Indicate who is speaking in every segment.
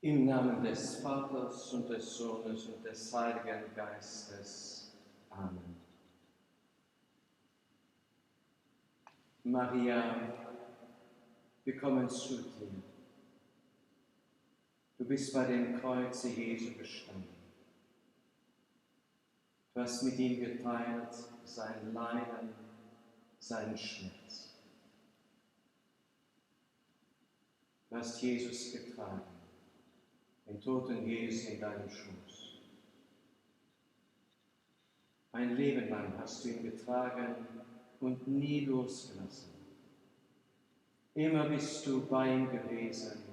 Speaker 1: Im Namen des Vaters und des Sohnes und des Heiligen Geistes. Amen. Maria, wir kommen zu dir. Du bist bei dem Kreuze Jesu gestanden. Du hast mit ihm geteilt sein Leiden, seinen Schmerz. Du hast Jesus getragen, den toten Jesus in deinem Schoß. Ein Leben lang hast du ihn getragen und nie losgelassen. Immer bist du bei ihm gewesen,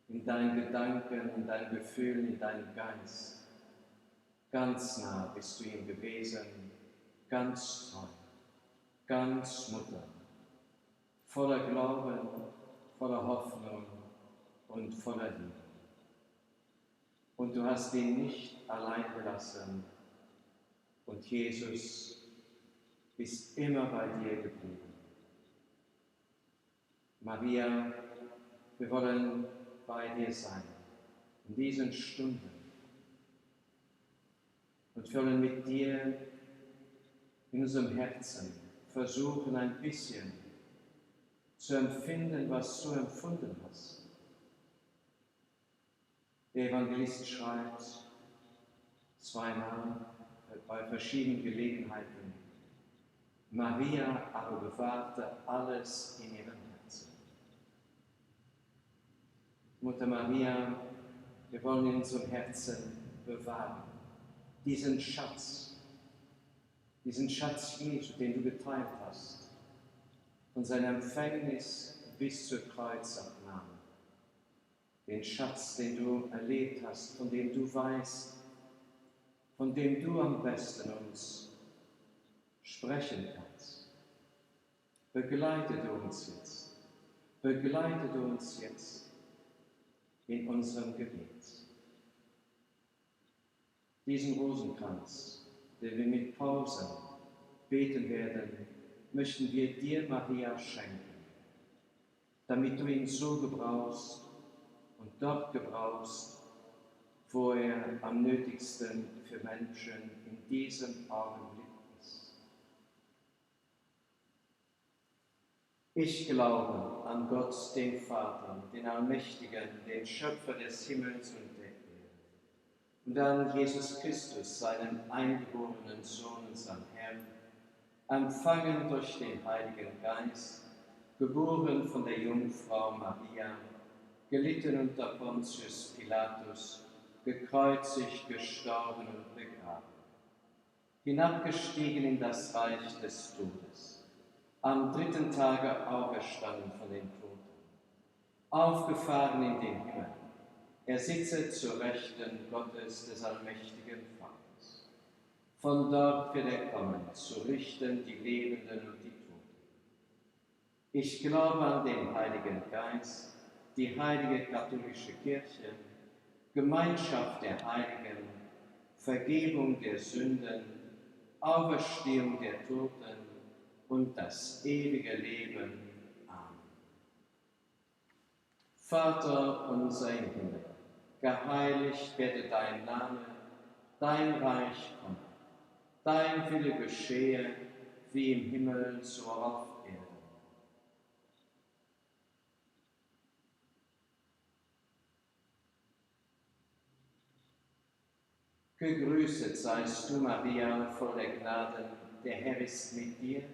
Speaker 1: in deinen Gedanken, in deinen Gefühlen, in deinem Geist. Ganz nah bist du ihm gewesen, ganz treu, ganz Mutter, voller Glauben, voller Hoffnung und voller Liebe. Und du hast ihn nicht allein gelassen und Jesus ist immer bei dir geblieben. Maria, wir wollen bei dir sein, in diesen Stunden. Und wollen mit dir in unserem Herzen versuchen, ein bisschen zu empfinden, was du empfunden hast. Der Evangelist schreibt zweimal bei verschiedenen Gelegenheiten: Maria aber bewahrte alles in ihrem Herzen. Mutter Maria, wir wollen in unserem Herzen bewahren diesen Schatz Jesu, den du geteilt hast, von seiner Empfängnis bis zur Kreuzabnahme. Den Schatz, den du erlebt hast, von dem du weißt, von dem du am besten uns sprechen kannst. Begleite du uns jetzt in unserem Gebet. Diesen Rosenkranz, den wir mit Pausen beten werden, möchten wir dir, Maria, schenken, damit du ihn so gebrauchst und dort gebrauchst, wo er am nötigsten für Menschen in diesem Augenblick ist. Ich glaube an Gott, den Vater, den Allmächtigen, den Schöpfer des Himmels und der Erde, und an Jesus Christus, seinen eingeborenen Sohn, unseren Herrn, empfangen durch den Heiligen Geist, geboren von der Jungfrau Maria, gelitten unter Pontius Pilatus, gekreuzigt, gestorben und begraben, hinabgestiegen in das Reich des Todes, am dritten Tage auferstanden von den Toten, aufgefahren in den Himmel. Er sitze zur Rechten Gottes des allmächtigen Vaters. Von dort wird er kommen, zu richten die Lebenden und die Toten. Ich glaube an den Heiligen Geist, die heilige katholische Kirche, Gemeinschaft der Heiligen, Vergebung der Sünden, Auferstehung der Toten und das ewige Leben. Amen. Vater unser im Himmel, geheiligt werde dein Name, dein Reich komme, dein Wille geschehe, wie im Himmel, so auf Erden. Gegrüßet seist du, Maria, voll der Gnaden, der Herr ist mit dir.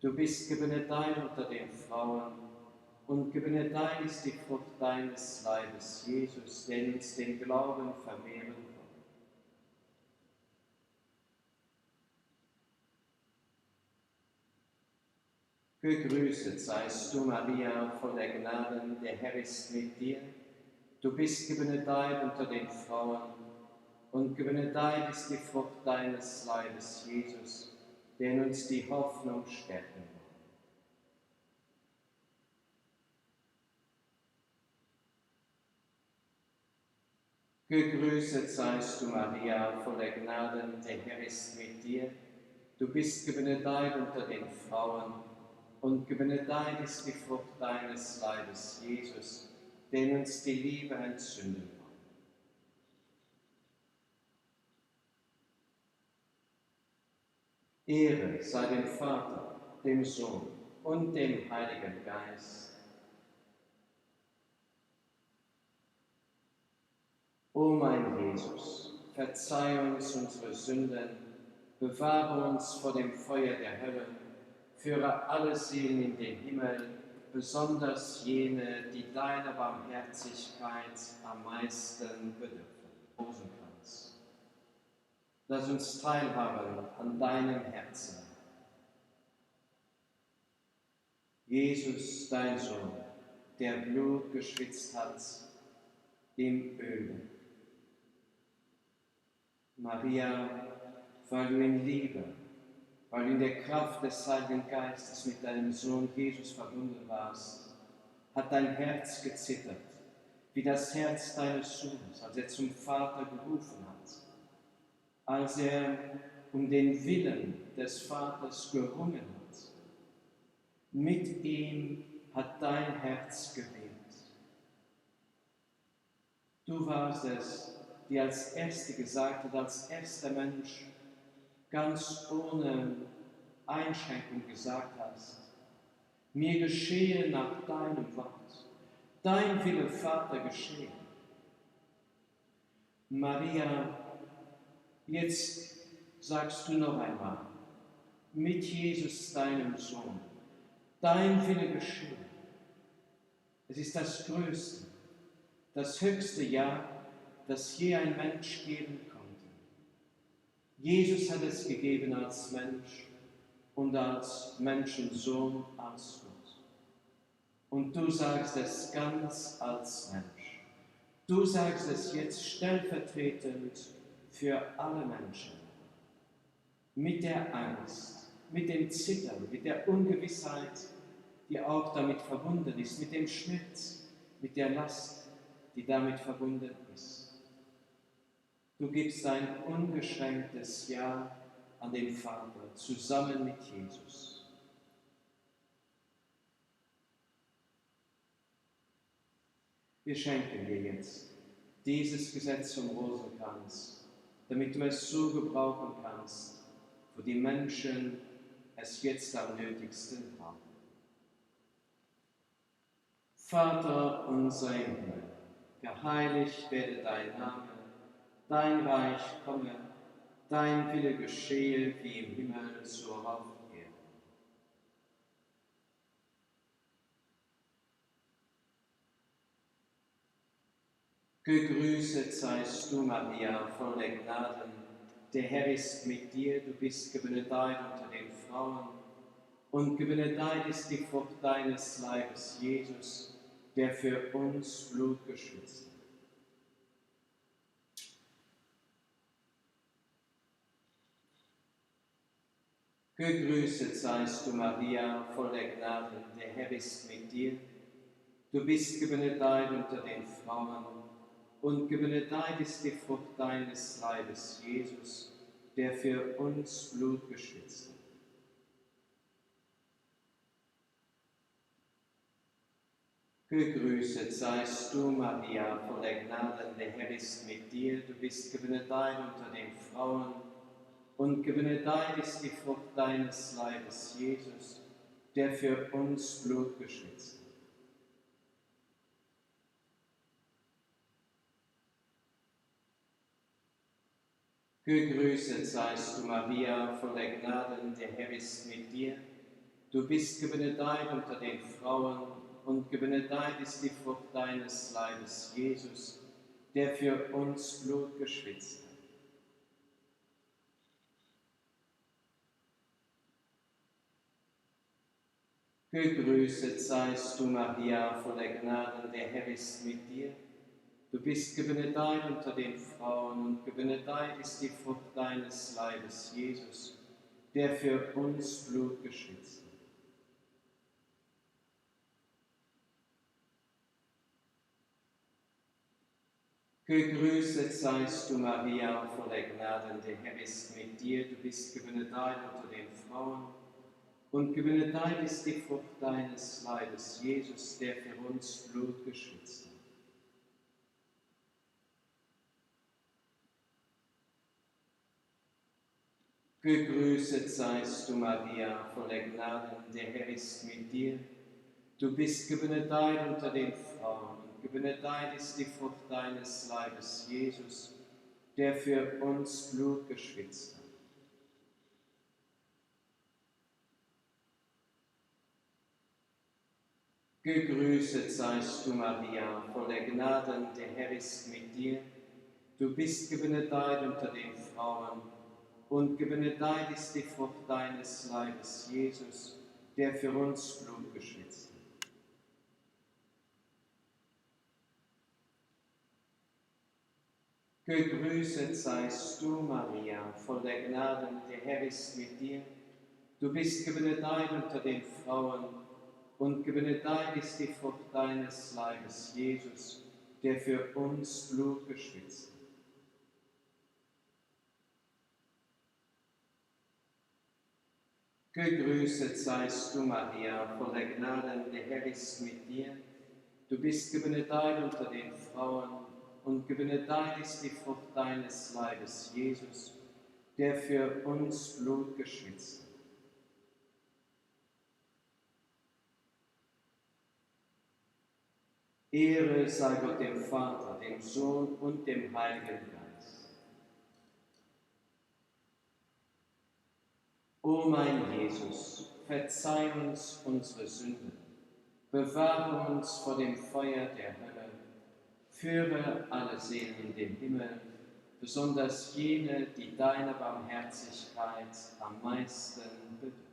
Speaker 1: Du bist gebenedeit unter den Frauen, und gebenedeit ist die Frucht deines Leibes, Jesus, der uns den Glauben vermehren wird. Gegrüßet seist du, Maria, voll der Gnaden, der Herr ist mit dir. Du bist gebenedeit unter den Frauen, und gebenedeit ist die Frucht deines Leibes, Jesus, der in uns die Hoffnung stärken wird. Gegrüßet seist du, Maria, voll der Gnaden, der Herr ist mit dir. Du bist gebenedeit unter den Frauen, und gebenedeit ist die Frucht deines Leibes, Jesus, den uns die Liebe entzünden wollen. Ehre sei dem Vater, dem Sohn und dem Heiligen Geist. O mein Jesus, verzeih uns unsere Sünden, bewahre uns vor dem Feuer der Hölle, führe alle Seelen in den Himmel, besonders jene, die deiner Barmherzigkeit am meisten bedürfen. Rosenkranz. Lass uns teilhaben an deinem Herzen. Jesus, dein Sohn, der Blut geschwitzt hat im Öl. Maria, weil du in Liebe, weil du in der Kraft des Heiligen Geistes mit deinem Sohn Jesus verbunden warst, hat dein Herz gezittert, wie das Herz deines Sohnes, als er zum Vater gerufen hat, als er um den Willen des Vaters gerungen hat. Mit ihm hat dein Herz gebebt. Du warst es, die als Erste gesagt hat, als erster Mensch, ganz ohne Einschränkung gesagt hast, mir geschehe nach deinem Wort. Dein Wille, Vater, geschehe. Maria, jetzt sagst du noch einmal, mit Jesus, deinem Sohn, dein Wille geschehe. Es ist das Größte, das höchste Ja, das je ein Mensch geben konnte. Jesus hat es gegeben als Mensch und als Menschensohn, als Gott. Und du sagst es ganz als Mensch. Du sagst es jetzt stellvertretend für alle Menschen. Mit der Angst, mit dem Zittern, mit der Ungewissheit, die auch damit verbunden ist, mit dem Schmerz, mit der Last, die damit verbunden ist. Du gibst ein ungeschränktes Ja an den Vater, zusammen mit Jesus. Wir schenken dir jetzt dieses Gesetz zum Rosenkranz, damit du es so gebrauchen kannst, wo die Menschen es jetzt am nötigsten brauchen. Vater unser im Himmel, geheiligt werde dein Name, dein Reich komme, dein Wille geschehe wie im Himmel so auf Erden. Gegrüßet seist du, Maria, voll der Gnaden, der Herr ist mit dir, du bist gebenedeit unter den Frauen, und gebenedeit ist die Frucht deines Leibes, Jesus, der für uns Blut geschwitzt hat. Gegrüßet seist du, Maria, voll der Gnaden, der Herr ist mit dir, du bist gebenedeit unter den Frauen, und gebenedeit ist die Frucht deines Leibes, Jesus, der für uns Blut geschwitzt hat. Gegrüßet seist du, Maria, voll der Gnaden, der Herr ist mit dir, du bist gebenedeit unter den Frauen, und gebenedeit ist die Frucht deines Leibes, Jesus, der für uns Blut geschwitzt hat. Gegrüßet seist du, Maria, voll der Gnaden, der Herr ist mit dir, du bist gebenedeit unter den Frauen, und gebenedeit ist die Frucht deines Leibes, Jesus, der für uns Blut geschwitzt hat. Gegrüßet seist du, Maria, voll der Gnaden, der Herr ist mit dir, du bist gebenedeit unter den Frauen, und gebenedeit ist die Frucht deines Leibes, Jesus, der für uns Blut geschwitzt hat. Gegrüßet seist du, Maria, voll der Gnaden, der Herr ist mit dir, du bist gebenedeit unter den Frauen, und gebenedeit ist die Frucht deines Leibes, Jesus, der für uns Blut geschwitzt hat. Gegrüßet seist du, Maria, voller Gnaden, der Herr ist mit dir. Du bist gebenedeit unter den Frauen, und gebenedeit ist die Frucht deines Leibes, Jesus, der für uns Blut geschwitzt hat. Gegrüßet seist du, Maria, voller Gnaden, der Herr ist mit dir. Du bist gebenedeit unter den Frauen, und gebenedeit ist die Frucht deines Leibes, Jesus, der für uns Blut geschwitzt hat. Gegrüßet seist du, Maria, voller Gnaden, der Herr ist mit dir. Du bist gebenedeit unter den Frauen, und gebenedeit ist die Frucht deines Leibes, Jesus, der für uns Blut geschwitzt hat. Gegrüßet seist du, Maria, voller Gnaden, der Herr ist mit dir. Du bist gebenedeit unter den Frauen, und gebenedeit ist die Frucht deines Leibes, Jesus, der für uns Blut geschwitzt hat. Ehre sei Gott dem Vater, dem Sohn und dem Heiligen Geist. O mein Jesus, verzeih uns unsere Sünden, bewahre uns vor dem Feuer der Hölle, führe alle Seelen in den Himmel, besonders jene, die deiner Barmherzigkeit am meisten bedürfen.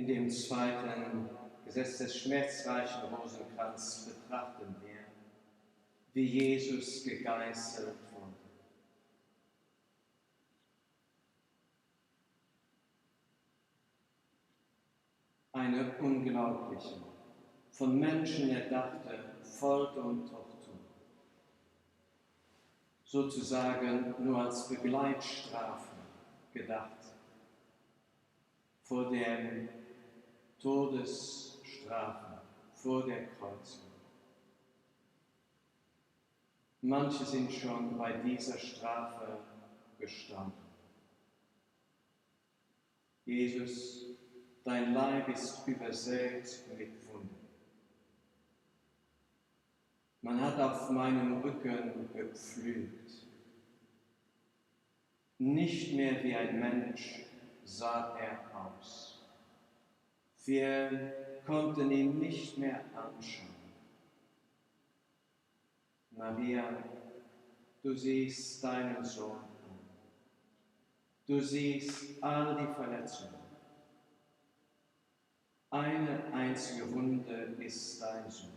Speaker 1: In dem zweiten Gesetz des schmerzreichen Rosenkranz betrachten wir, wie Jesus gegeißelt wurde. Eine unglaubliche, von Menschen erdachte Folter und Tortur. Sozusagen nur als Begleitstrafe gedacht vor der Todesstrafe, vor der Kreuzung. Manche sind schon bei dieser Strafe gestorben. Jesus, dein Leib ist übersät mit Wunden. Man hat auf meinem Rücken gepflügt. Nicht mehr wie ein Mensch sah er aus. Wir konnten ihn nicht mehr anschauen. Maria, du siehst deinen Sohn an. Du siehst all die Verletzungen. Eine einzige Wunde ist dein Sohn.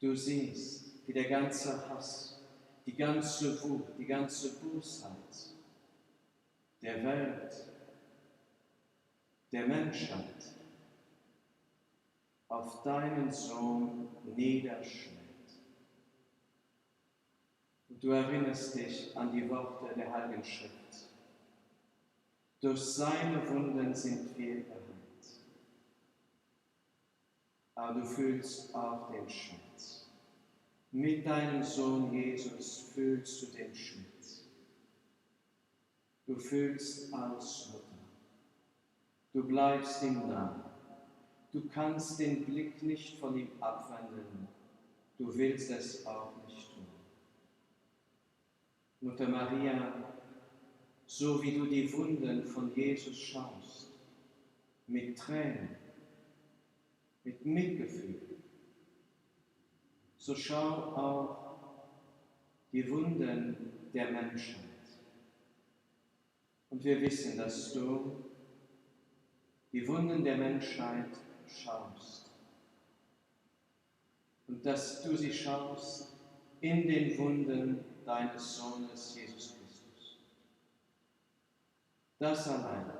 Speaker 1: Du siehst, wie der ganze Hass, die ganze Wut, die ganze Bosheit der Welt, der Menschheit auf deinen Sohn niederschlägt. Und du erinnerst dich an die Worte der Heiligen Schrift. Durch seine Wunden sind wir erheilt. Aber du fühlst auch den Schmerz. Mit deinem Sohn Jesus fühlst du den Schmerz. Du fühlst als Mutter. Du bleibst ihm nah. Du kannst den Blick nicht von ihm abwenden. Du willst es auch nicht tun. Mutter Maria, so wie du die Wunden von Jesus schaust, mit Tränen, mit Mitgefühl, so schau auch die Wunden der Menschheit. Und wir wissen, dass du die Wunden der Menschheit schaust. Und dass du sie schaust in den Wunden deines Sohnes Jesus Christus. Das allein,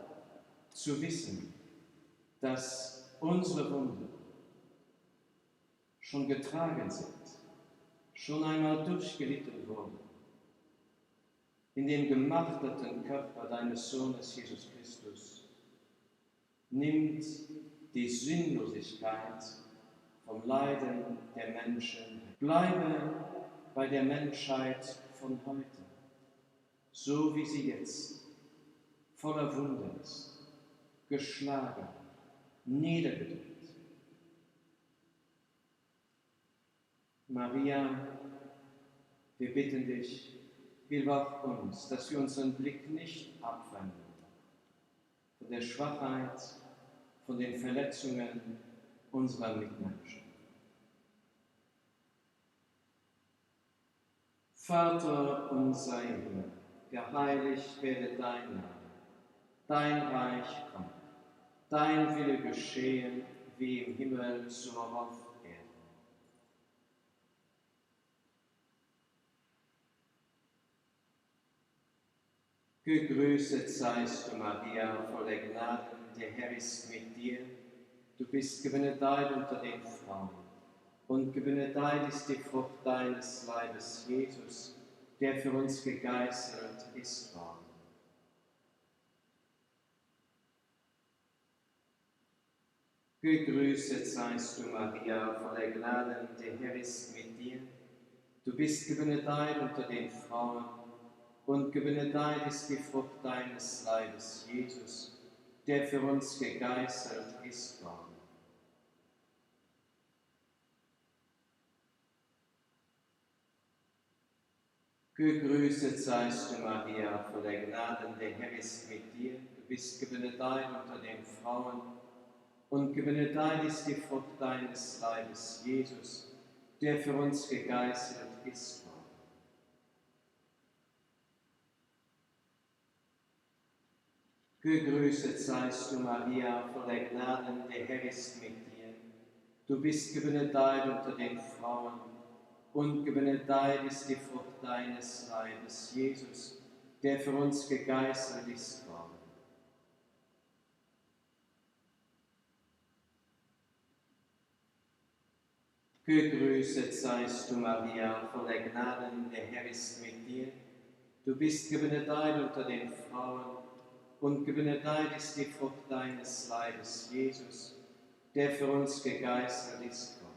Speaker 1: zu wissen, dass unsere Wunden schon getragen sind, schon einmal durchgelitten wurden, in dem gemachteten Körper deines Sohnes Jesus Christus, nimmt die Sinnlosigkeit vom Leiden der Menschen. Bleibe bei der Menschheit von heute, so wie sie jetzt voller Wunden ist, geschlagen, niedergedrückt. Maria, wir bitten dich, hilf auch uns, dass wir unseren Blick nicht abwenden von der Schwachheit, von den Verletzungen unserer Mitmenschen. Vater unser im Himmel, geheiligt werde dein Name, dein Reich komme, dein Wille geschehe, wie im Himmel so auf Erden. Gegrüßet seist du, Maria, voller Gnaden, der Herr ist mit dir. Du bist gebenedeit unter den Frauen, und gebenedeit ist die Frucht deines Leibes, Jesus, der für uns gegeißelt ist worden. Gegrüßet seist du, Maria, voller Gnaden, der Herr ist mit dir. Du bist gebenedeit unter den Frauen, und gebenedeit ist die Frucht deines Leibes, Jesus, der für uns gegeißelt ist worden. Gegrüßet seist du, Maria, voller Gnaden, der Herr ist mit dir. Du bist gebenedeit unter den Frauen, und gebenedeit ist die Frucht deines Leibes, Jesus, der für uns gegeißelt ist worden. Gegrüßet seist du, Maria, voller Gnaden, der Herr ist mit dir. Du bist gebenedeit unter den Frauen, und gebenedeit ist die Frucht deines Leibes, Jesus, der für uns gegeißelt ist worden. Gegrüßet seist du, Maria, voller Gnaden, der Herr ist mit dir. Du bist gebenedeit unter den Frauen, und gebenedeit ist die Frucht deines Leibes, Jesus, der für uns gegeißelt ist worden.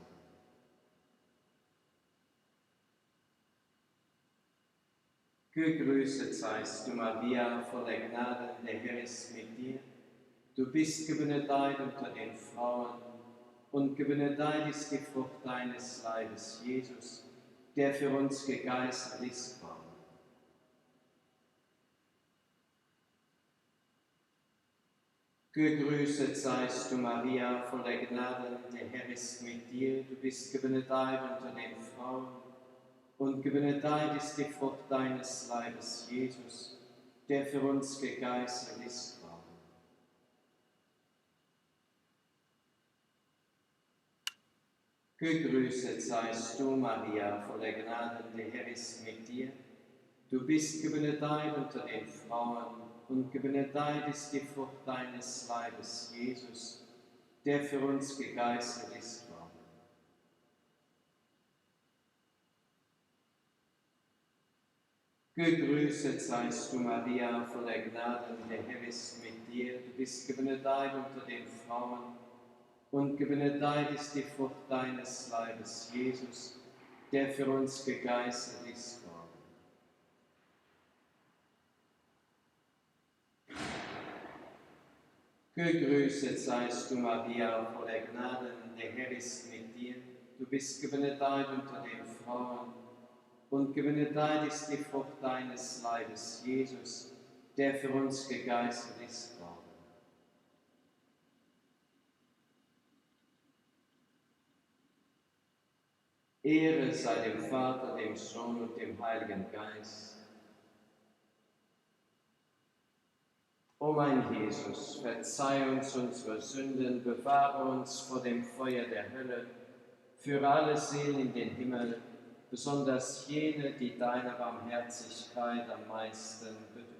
Speaker 1: Gegrüßet seist du, Maria, voller Gnade, der Herr ist mit dir. Du bist gebenedeit unter den Frauen, und gebenedeit ist die Frucht deines Leibes, Jesus, der für uns gegeißelt ist worden. Gegrüßet seist du, Maria, voller Gnade, der Herr ist mit dir. Du bist gebenedeit unter den Frauen, und gebenedeit ist die Frucht deines Leibes, Jesus, der für uns gegeißelt ist worden. Gegrüßet seist du, Maria, voller Gnade, der Herr ist mit dir. Du bist gebenedeit unter den Frauen, und gebenedeit ist die Frucht deines Leibes, Jesus, der für uns gegeißelt ist worden. Gegrüßet seist du, Maria, voller Gnade, der Herr ist mit dir. Du bist gebenedeit unter den Frauen, und gebenedeit ist die Frucht deines Leibes, Jesus, der für uns gegeißelt ist worden. Gegrüßet seist du, Maria, voller Gnade, der Herr ist mit dir. Du bist gebenedeit unter den Frauen, und gebenedeit ist die Frucht deines Leibes, Jesus, der für uns gegeißelt ist worden. Ehre sei dem Vater, dem Sohn und dem Heiligen Geist. O mein Jesus, verzeih uns unsere Sünden, bewahre uns vor dem Feuer der Hölle, führe alle Seelen in den Himmel, besonders jene, die deiner Barmherzigkeit am meisten bedürfen.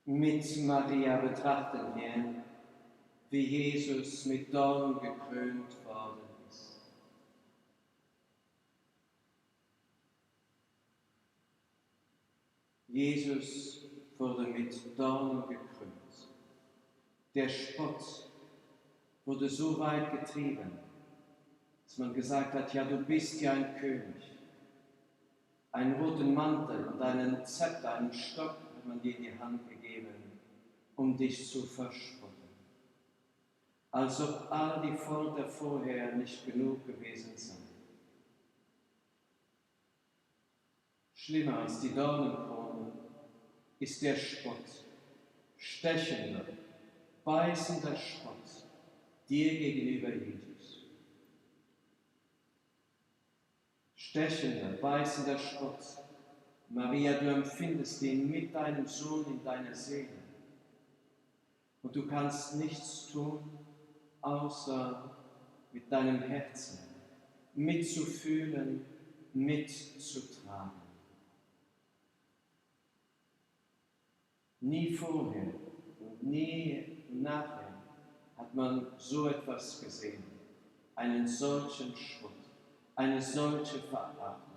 Speaker 1: Mit Maria betrachten wir, wie Jesus mit Dorn gekrönt worden ist. Jesus wurde mit Dornen gekrönt. Der Spott wurde so weit getrieben, dass man gesagt hat, ja, du bist ja ein König. Einen roten Mantel und einen Zepter, einen Stock hat man dir in die Hand gegeben, um dich zu verspotten. Als ob all die Folter vorher nicht genug gewesen sei. Schlimmer als die Dornenkrone ist der Spott, stechender, beißender Spott dir gegenüber, Jesus. Stechender, beißender Spott. Maria, du empfindest ihn mit deinem Sohn in deiner Seele. Und du kannst nichts tun, außer mit deinem Herzen mitzufühlen, mitzutragen. Nie vorher und nie nachher hat man so etwas gesehen. Einen solchen Spott, eine solche Verachtung.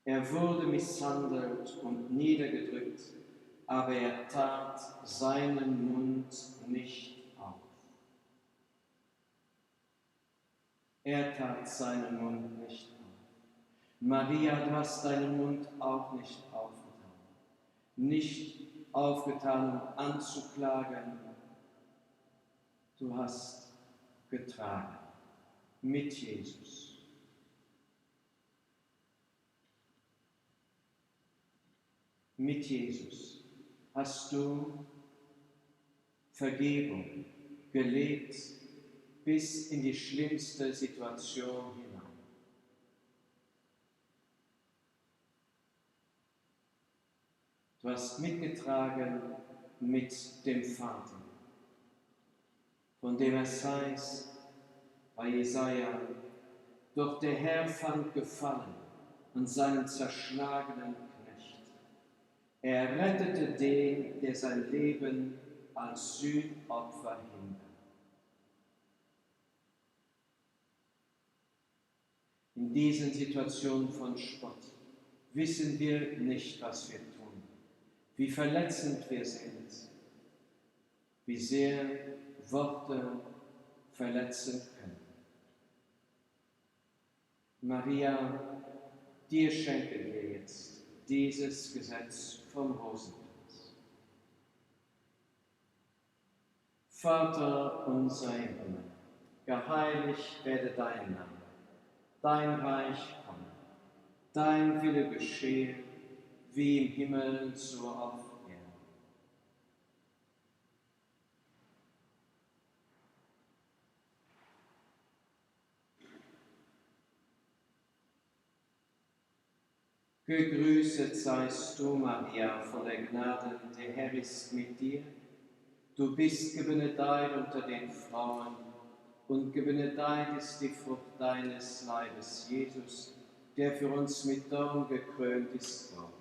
Speaker 1: Er wurde misshandelt und niedergedrückt, aber er tat seinen Mund nicht auf. Er tat seinen Mund nicht auf. Maria, du hast deinen Mund auch nicht aufgetan. Nicht aufgetan, um anzuklagen. Du hast getragen mit Jesus. Mit Jesus hast du Vergebung gelebt bis in die schlimmste Situation hinein. Du hast mitgetragen mit dem Vater, von dem es heißt bei Jesaja, doch der Herr fand Gefallen an seinem zerschlagenen Knecht. Er rettete den, der sein Leben als Sühnopfer hingab. In diesen Situationen von Spott wissen wir nicht, was wir tun, wie verletzend wir sind, wie sehr Worte verletzen können. Maria, dir schenken wir jetzt dieses Gesetz vom Rosenkranz. Vater unser im Himmel, geheiligt werde dein Name, dein Reich komme, dein Wille geschehe, wie im Himmel so auf Erden. Gegrüßet seist du, Maria, voller Gnade, der Herr ist mit dir. Du bist gebenedeit unter den Frauen, und gebenedeit ist die Frucht deines Leibes, Jesus, der für uns mit Dorn gekrönt ist worden.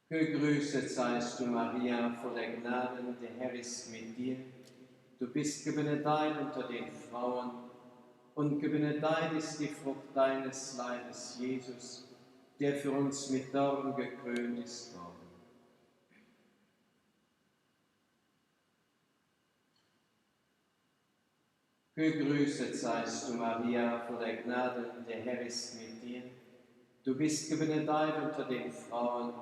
Speaker 1: Gegrüßet seist du, Maria, voller Gnade, der Herr ist mit dir. Du bist gebenedeit unter den Frauen, und gebenedeit ist die Frucht deines Leibes, Jesus, der für uns mit Dorn gekrönt ist worden. Gegrüßet seist du, Maria, voller Gnade, der Herr ist mit dir. Du bist gebenedeit unter den Frauen,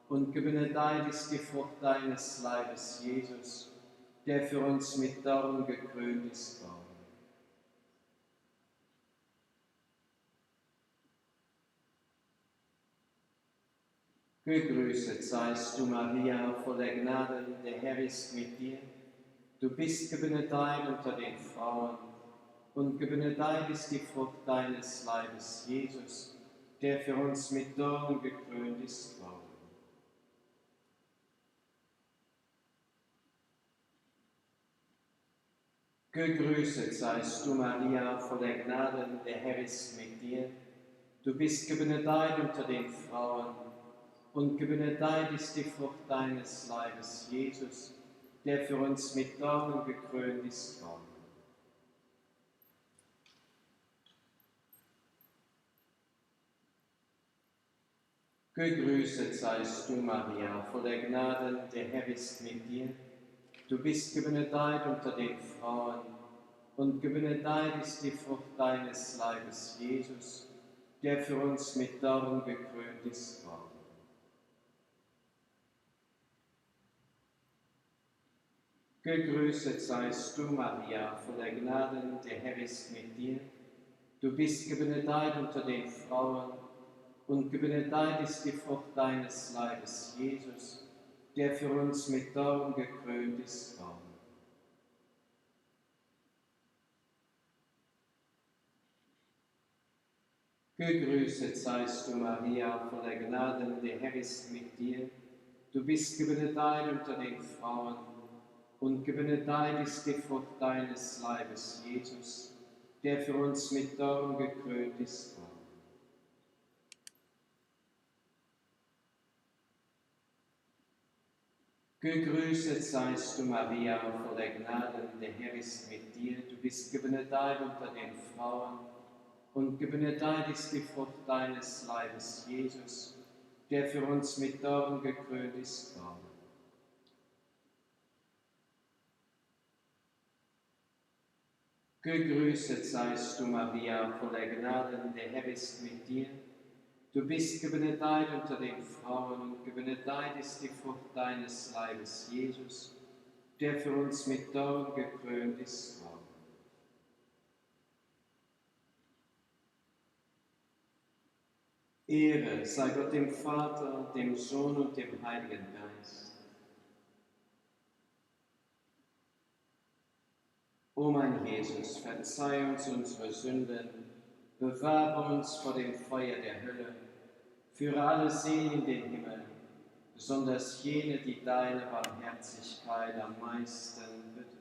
Speaker 1: und gebenedeit ist die Frucht deines Leibes, Jesus, der für uns mit Dorn gekrönt ist worden. Gegrüßet seist du, Maria, voller Gnade, der Herr ist mit dir. Du bist gebenedeit unter den Frauen, und gebenedeit ist die Frucht deines Leibes, Jesus, der für uns mit Dorn gekrönt ist worden. Gegrüßet seist du, Maria, voller Gnaden, der Herr ist mit dir. Du bist gebenedeit unter den Frauen, und gebenedeit ist die Frucht deines Leibes, Jesus, der für uns mit Dornen gekrönt ist worden. Gegrüßet seist du, Maria, voller Gnaden, der Herr ist mit dir. Du bist gebenedeit unter den Frauen, und gebenedeit ist die Frucht deines Leibes, Jesus, der für uns mit Dornen gekrönt ist worden. Gegrüßet seist du, Maria, voller Gnaden, der Herr ist mit dir. Du bist gebenedeit unter den Frauen, und gebenedeit ist die Frucht deines Leibes, Jesus, der für uns mit Dornen gekrönt ist worden. Gegrüßet seist du, Maria, voller Gnaden, der Herr ist mit dir. Du bist gebenedeit unter den Frauen, und gebenedeit ist die Frucht deines Leibes, Jesus, der für uns mit Dornen gekrönt ist worden. Gegrüßet seist du, Maria, voller Gnaden, der Herr ist mit dir. Du bist gebenedeit unter den Frauen, und gebenedeit ist die Frucht deines Leibes, Jesus, der für uns mit Dornen gekrönt ist worden. Gegrüßet seist du, Maria, voller Gnaden, der Herr ist mit dir. Du bist gebenedeit unter den Frauen, und gebenedeit ist die Frucht deines Leibes, Jesus, der für uns mit Dornen gekrönt ist worden. Ehre sei Gott dem Vater, dem Sohn und dem Heiligen Geist. O mein Jesus, verzeih uns unsere Sünden, bewahre uns vor dem Feuer der Hölle, führe alle Seelen in den Himmel, besonders jene, die deine Barmherzigkeit am meisten bedürfen.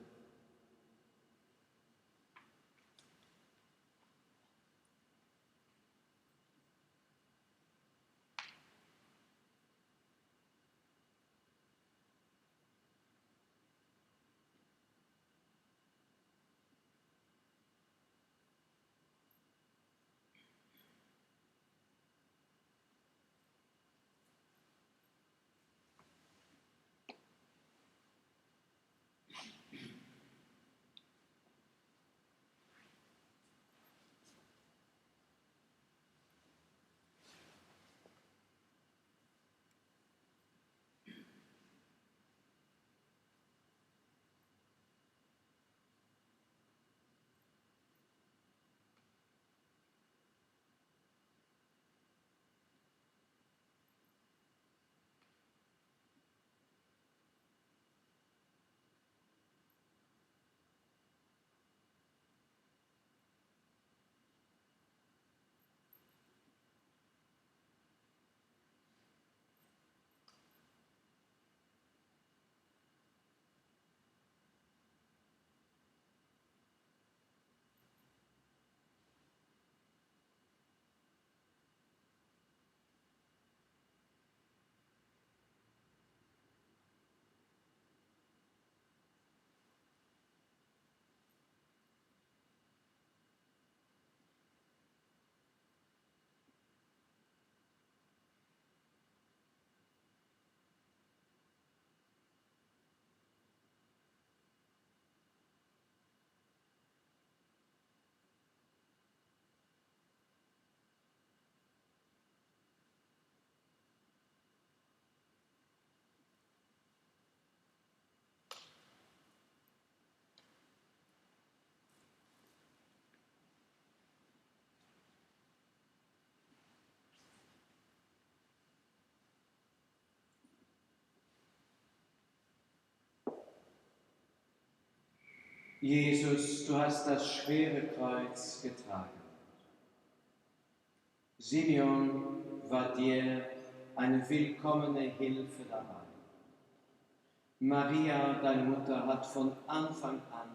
Speaker 1: Jesus, du hast das schwere Kreuz getragen. Simeon war dir eine willkommene Hilfe dabei. Maria, deine Mutter, hat von Anfang an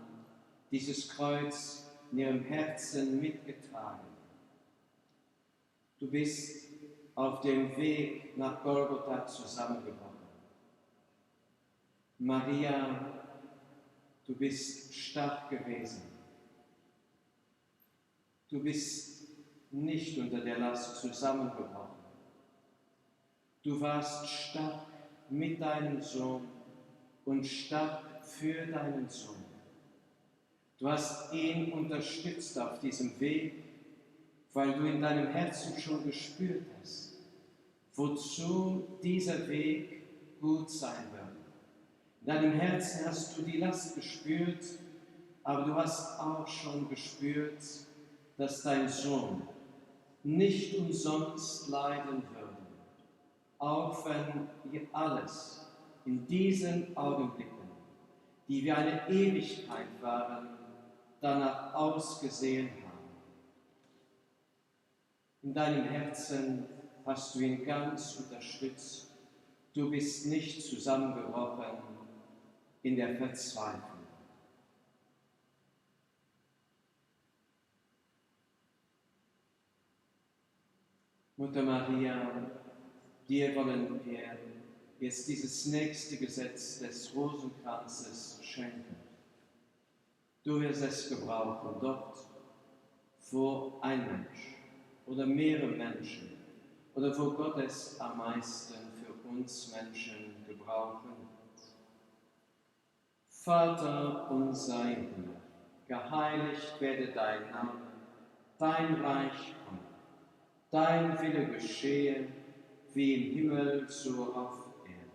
Speaker 1: dieses Kreuz in ihrem Herzen mitgetragen. Du bist auf dem Weg nach Golgotha zusammengebrochen. Maria, du bist stark gewesen. Du bist nicht unter der Last zusammengebrochen. Du warst stark mit deinem Sohn und stark für deinen Sohn. Du hast ihn unterstützt auf diesem Weg, weil du in deinem Herzen schon gespürt hast, wozu dieser Weg gut sein wird. In deinem Herzen hast du die Last gespürt, aber du hast auch schon gespürt, dass dein Sohn nicht umsonst leiden würde, auch wenn wir alles in diesen Augenblicken, die wie eine Ewigkeit waren, danach ausgesehen haben. In deinem Herzen hast du ihn ganz unterstützt. Du bist nicht zusammengebrochen in der Verzweiflung. Mutter Maria, dir wollen wir jetzt dieses nächste Gesetz des Rosenkranzes schenken. Du wirst es gebrauchen, dort, wo ein Mensch oder mehrere Menschen oder wo Gott es am meisten für uns Menschen gebrauchen wird. Vater unser im Himmel, geheiligt werde dein Name, dein Reich komme, dein Wille geschehe, wie im Himmel so auf Erden.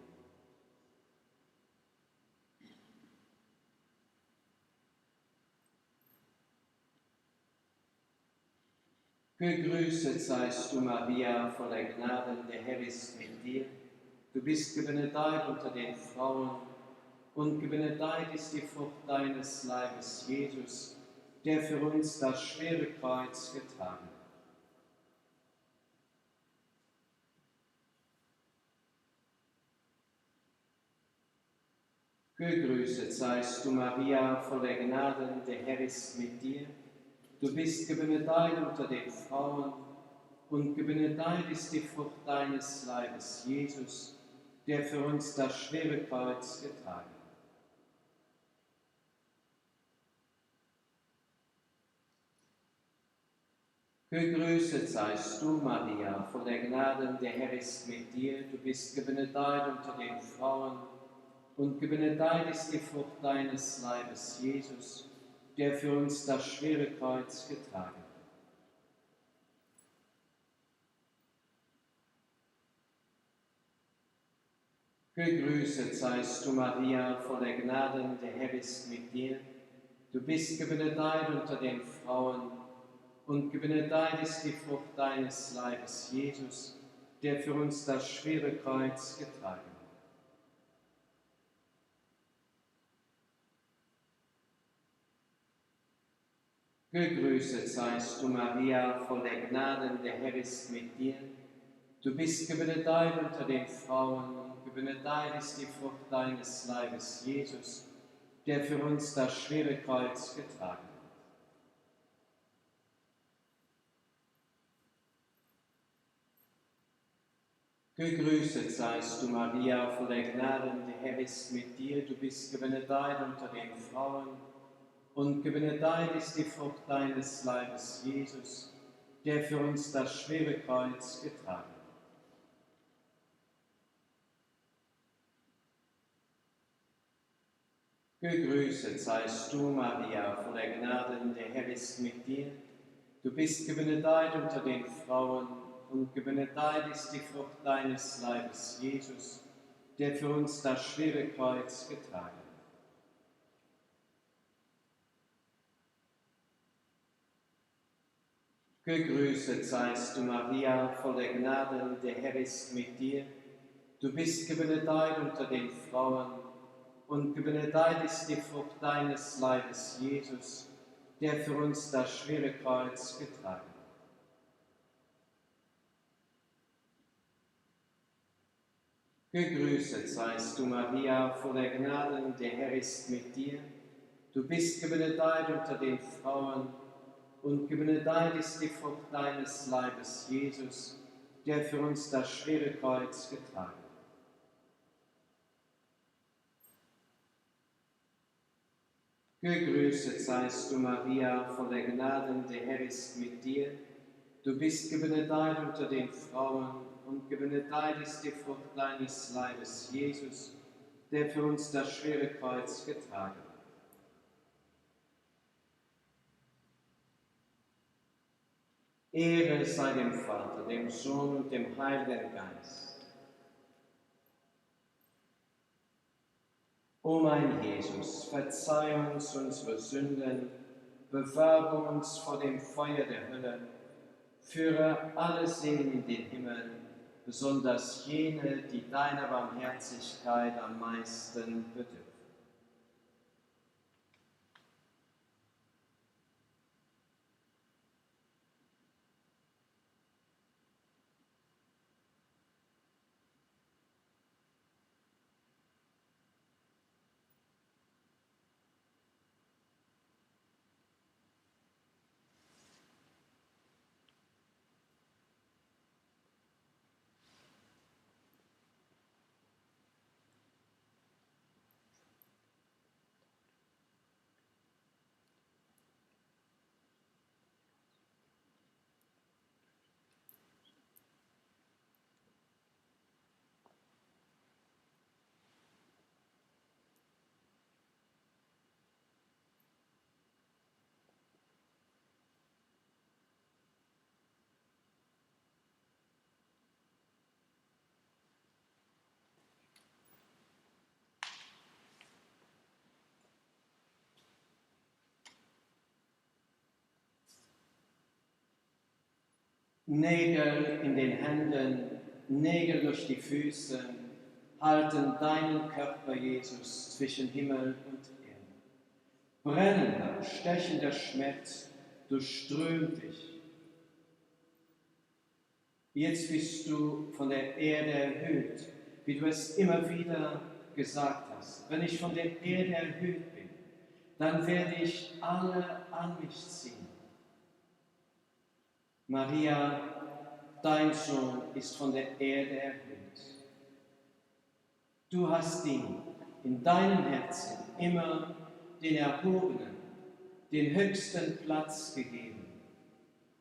Speaker 1: Gegrüßet seist du, Maria, voller Gnaden, der Herr ist mit dir. Du bist gebenedeit unter den Frauen, und gebenedeit ist die Frucht deines Leibes, Jesus, der für uns das schwere Kreuz getragen hat. Gegrüßet seist du, Maria, voller Gnaden, der Herr ist mit dir. Du bist gebenedeit unter den Frauen, und gebenedeit ist die Frucht deines Leibes, Jesus, der für uns das schwere Kreuz getragen hat. Gegrüßet seist du, Maria, voller Gnaden, der Herr ist mit dir. Du bist gebenedeit unter den Frauen, und gebenedeit ist die Frucht deines Leibes, Jesus, der für uns das schwere Kreuz getragen hat. Gegrüßet seist du, Maria, voller Gnaden, der Herr ist mit dir. Du bist gebenedeit unter den Frauen, und gebenedeit ist die Frucht deines Leibes, Jesus, der für uns das schwere Kreuz getragen hat. Gegrüßet seist du, Maria, voller Gnaden, der Herr ist mit dir. Du bist gebenedeit unter den Frauen, und gebenedeit ist die Frucht deines Leibes, Jesus, der für uns das schwere Kreuz getragen hat. Gegrüßet seist du, Maria, voller Gnaden, der Herr ist mit dir. Du bist gebenedeit unter den Frauen, und gebenedeit ist die Frucht deines Leibes, Jesus, der für uns das schwere Kreuz getragen hat. Gegrüßet seist du, Maria, voller Gnaden, der Herr ist mit dir. Du bist gebenedeit unter den Frauen, und gebenedeit ist die Frucht deines Leibes, Jesus, der für uns das schwere Kreuz getragen hat. Gegrüßet seist du, Maria, voller Gnaden, der Herr ist mit dir. Du bist gebenedeit unter den Frauen, und gebenedeit ist die Frucht deines Leibes, Jesus, der für uns das schwere Kreuz getragen hat. Gegrüßet seist du, Maria, voller Gnaden, der Herr ist mit dir. Du bist gebenedeit unter den Frauen und gebenedeit ist die Frucht deines Leibes, Jesus, der für uns das schwere Kreuz getragen hat. Gegrüßet seist du, Maria, voller Gnaden, der Herr ist mit dir. Du bist gebenedeit unter den Frauen und gebenedeit ist die Frucht deines Leibes, Jesus, der für uns das schwere Kreuz getragen hat. Ehre sei dem Vater, dem Sohn und dem Heiligen Geist. O mein Jesus, verzeih uns unsere Sünden, bewahre uns vor dem Feuer der Hölle, führe alle Seelen in den Himmel, besonders jene, die deiner Barmherzigkeit am meisten bedürfen. Nägel in den Händen, Nägel durch die Füße, halten deinen Körper, Jesus, zwischen Himmel und Erde. Brennender, stechender Schmerz durchströmt dich. Jetzt bist du von der Erde erhöht, wie du es immer wieder gesagt hast. Wenn ich von der Erde erhöht bin, dann werde ich alle an mich ziehen. Maria, dein Sohn ist von der Erde erhöht. Du hast ihm in deinem Herzen immer den Erhobenen, den höchsten Platz gegeben.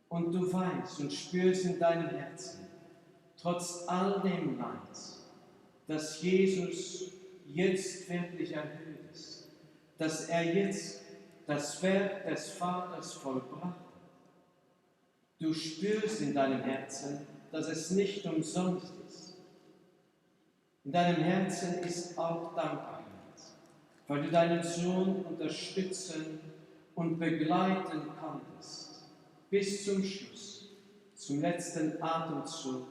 Speaker 1: Und du weißt und spürst in deinem Herzen, trotz all dem Leid, dass Jesus jetzt wirklich erhöht ist, dass er jetzt das Werk des Vaters vollbracht hat. Du spürst in deinem Herzen, dass es nicht umsonst ist. In deinem Herzen ist auch Dankbarkeit, weil du deinen Sohn unterstützen und begleiten konntest, bis zum Schluss, zum letzten Atemzug,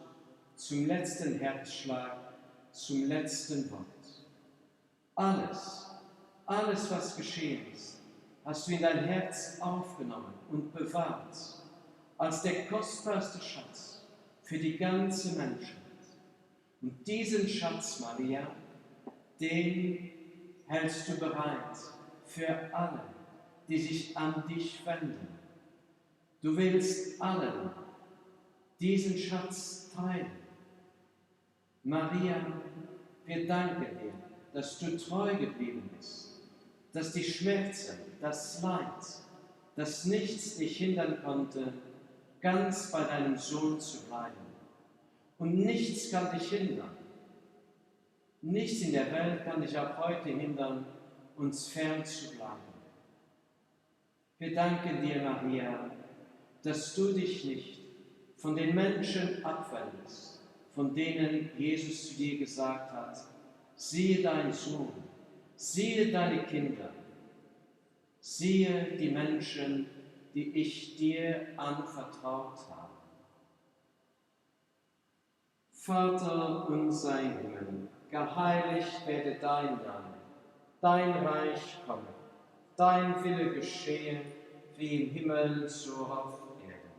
Speaker 1: zum letzten Herzschlag, zum letzten Wort. Alles, was geschehen ist, hast du in dein Herz aufgenommen und bewahrt, als der kostbarste Schatz für die ganze Menschheit. Und diesen Schatz, Maria, den hältst du bereit für alle, die sich an dich wenden. Du willst allen diesen Schatz teilen. Maria, wir danken dir, dass du treu geblieben bist, dass die Schmerzen, das Leid, dass nichts dich hindern konnte, ganz bei deinem Sohn zu bleiben. Und nichts kann dich hindern. Nichts in der Welt kann dich auch heute hindern, uns fern zu bleiben. Wir danken dir, Maria, dass du dich nicht von den Menschen abwendest, von denen Jesus zu dir gesagt hat, siehe deinen Sohn, siehe deine Kinder, siehe die Menschen, die ich dir anvertraut habe. Vater unser im Himmel, geheiligt werde dein Name, dein Reich komme, dein Wille geschehe, wie im Himmel so auf Erden.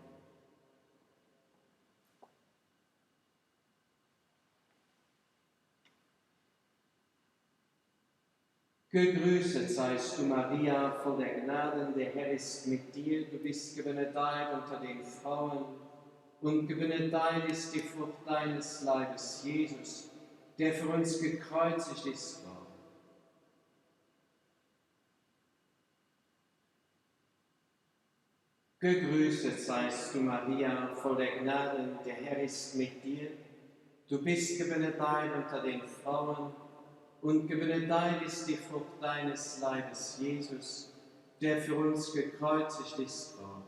Speaker 1: Gegrüßet seist du, Maria, voll der Gnaden, der Herr ist mit dir. Du bist gebenedeit unter den Frauen, und gebenedeit ist die Frucht deines Leibes, Jesus, der für uns gekreuzigt ist worden. Gegrüßet seist du, Maria, voll der Gnaden, der Herr ist mit dir. Du bist gebenedeit unter den Frauen, und gebenedeit ist die Frucht deines Leibes, Jesus, der für uns gekreuzigt ist worden.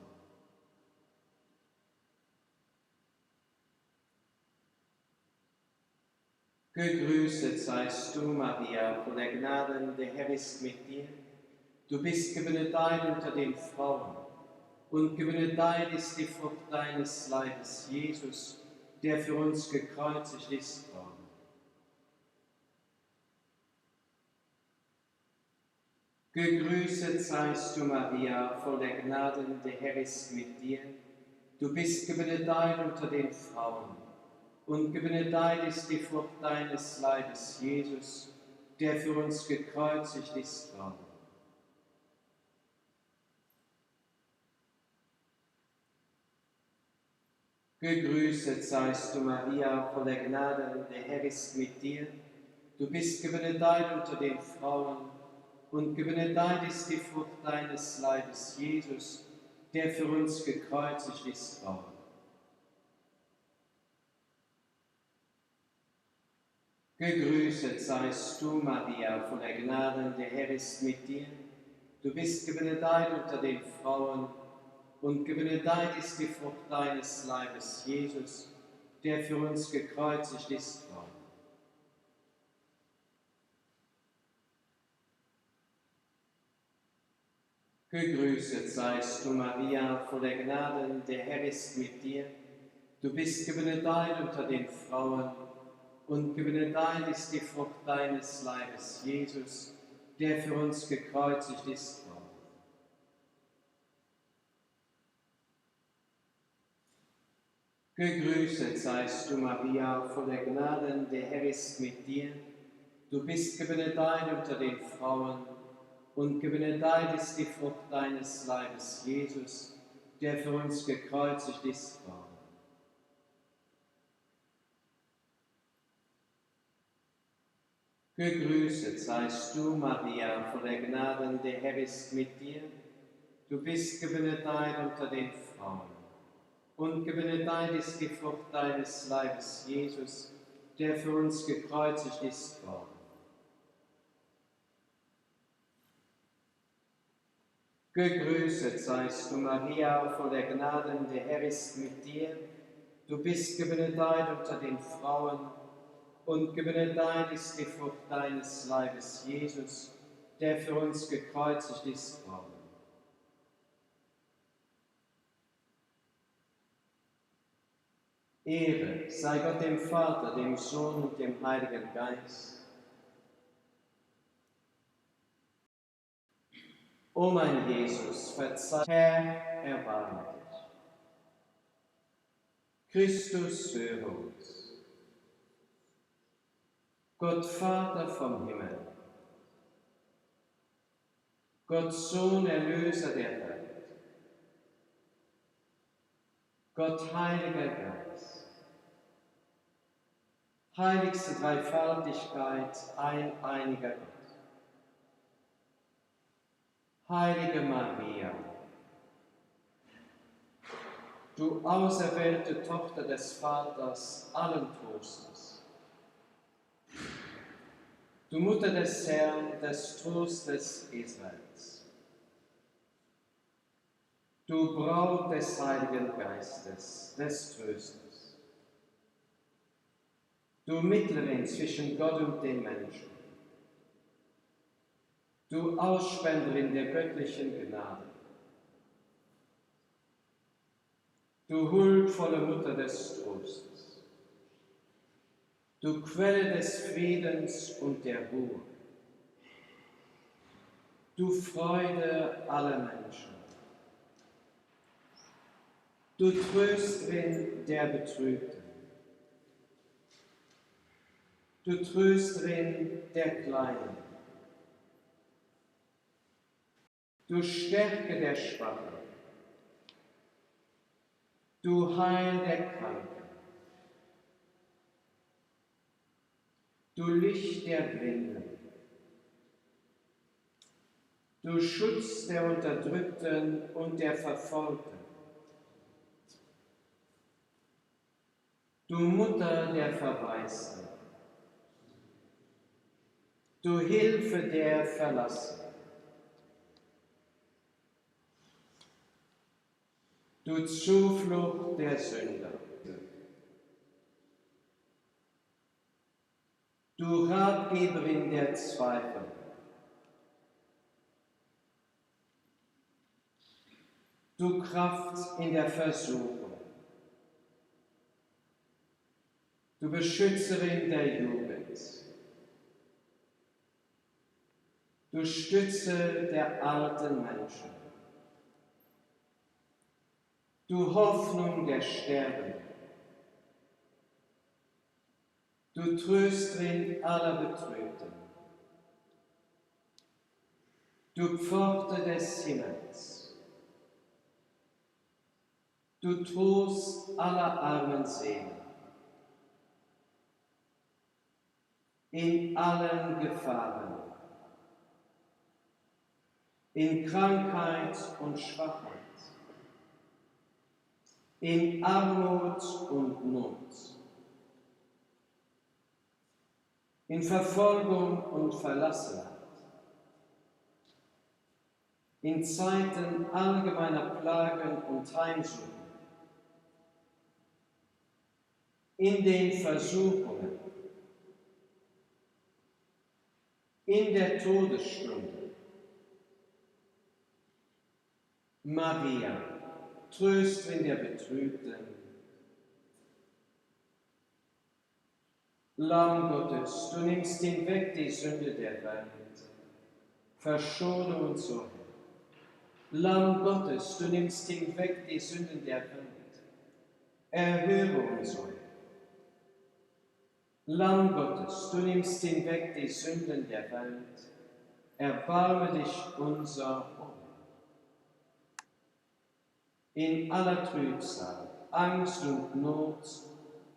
Speaker 1: Gegrüßet seist du, Maria, voll der Gnaden, der Herr ist mit dir. Du bist gebenedeit unter den Frauen, und gebenedeit ist die Frucht deines Leibes, Jesus, der für uns gekreuzigt ist worden. Gegrüßet seist du, Maria, voll der Gnaden, der Herr ist mit dir. Du bist gebenedeit unter den Frauen, und gebenedeit ist die Frucht deines Leibes, Jesus, der für uns gekreuzigt ist worden. Gegrüßet seist du, Maria, voll der Gnaden, der Herr ist mit dir. Du bist gebenedeit unter den Frauen, und gebenedeit ist die Frucht deines Leibes, Jesus, der für uns gekreuzigt ist worden. Gegrüßet seist du, Maria, voll der Gnaden, der Herr ist mit dir. Du bist gebenedeit unter den Frauen, und gebenedeit ist die Frucht deines Leibes, Jesus, der für uns gekreuzigt ist worden. Gegrüßet seist du, Maria, voll der Gnaden, der Herr ist mit dir. Du bist gebenedeit unter den Frauen, und gebenedeit ist die Frucht deines Leibes, Jesus, der für uns gekreuzigt ist worden. Gegrüßet seist du, Maria, voll der Gnaden, der Herr ist mit dir. Du bist gebenedeit unter den Frauen, und gebenedeit ist die Frucht deines Leibes, Jesus, der für uns gekreuzigt ist worden. Gegrüßet seist du, Maria, voll der Gnaden, der Herr ist mit dir. Du bist gebenedeit unter den Frauen, und gebenedeit ist die Frucht deines Leibes, Jesus, der für uns gekreuzigt ist worden. Gegrüßet seist du, Maria, voll der Gnaden, der Herr ist mit dir. Du bist gebenedeit unter den Frauen, und gebenedeit ist die Frucht deines Leibes, Jesus, der für uns gekreuzigt ist worden. Ehre sei Gott dem Vater, dem Sohn und dem Heiligen Geist. O mein Jesus, verzeih, Herr, erbarme dich. Christus, höre uns. Gott Vater vom Himmel, Gott Sohn, Erlöser der Welt, Gott Heiliger Geist, heiligste Dreifaltigkeit, einiger Gott, Heilige Maria, du auserwählte Tochter des Vaters allen Trostes, du Mutter des Herrn, des Trostes Israels, du Braut des Heiligen Geistes, des Trösters, du Mittlerin zwischen Gott und den Menschen, du Ausspenderin der göttlichen Gnade, du huldvolle Mutter des Trostes, du Quelle des Friedens und der Ruhe, du Freude aller Menschen, du Trösterin der Betrübten, du Trösterin der Kleinen, du Stärke der Schwachen, du Heil der Kranken, du Licht der Blinden, du Schutz der Unterdrückten und der Verfolgten, du Mutter der Verwaisten, du Hilfe der Verlassenen, du Zuflucht der Sünder, du Ratgeberin der Zweifel, du Kraft in der Versuchung, du Beschützerin der Jugend, du Stütze der alten Menschen, du Hoffnung der Sterbenden, du Trösterin aller Betrübten, du Pforte des Himmels, du Trost aller armen Seelen, in allen Gefahren, in Krankheit und Schwachheit, in Armut und Not, in Verfolgung und Verlassenheit, in Zeiten allgemeiner Plagen und Heimsuchung, in den Versuchungen, in der Todesstunde. Maria, Trösterin der Betrübten, Lamm Gottes, du nimmst hinweg die Sünde der Welt, verschone uns so. Lamm Gottes, du nimmst hinweg die Sünden der Welt, erhöre uns so. Lamm Gottes, du nimmst hinweg die Sünden der Welt, erbarme dich unser Ohr. In aller Trübsal, Angst und Not,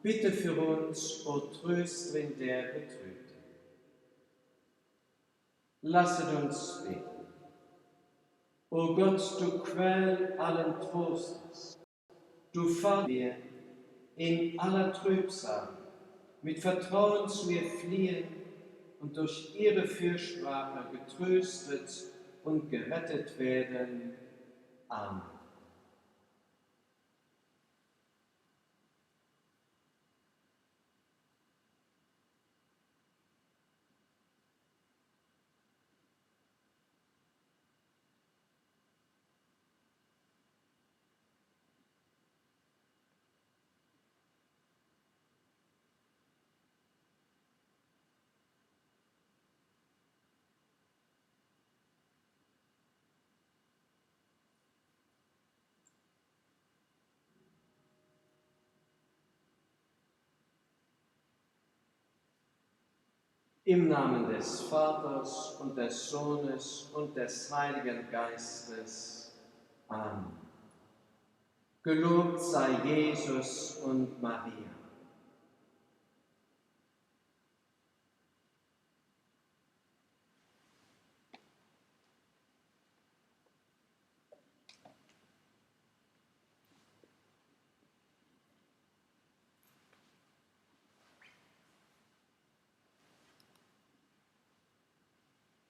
Speaker 1: bitte für uns, o Trösterin der Betrübten. Lasset uns beten. O Gott, du Quell allen Trostes, du Vater, wir in aller Trübsal mit Vertrauen zu ihr fliehen und durch ihre Fürsprache getröstet und gerettet werden. Amen. Im Namen des Vaters und des Sohnes und des Heiligen Geistes. Amen. Gelobt sei Jesus und Maria.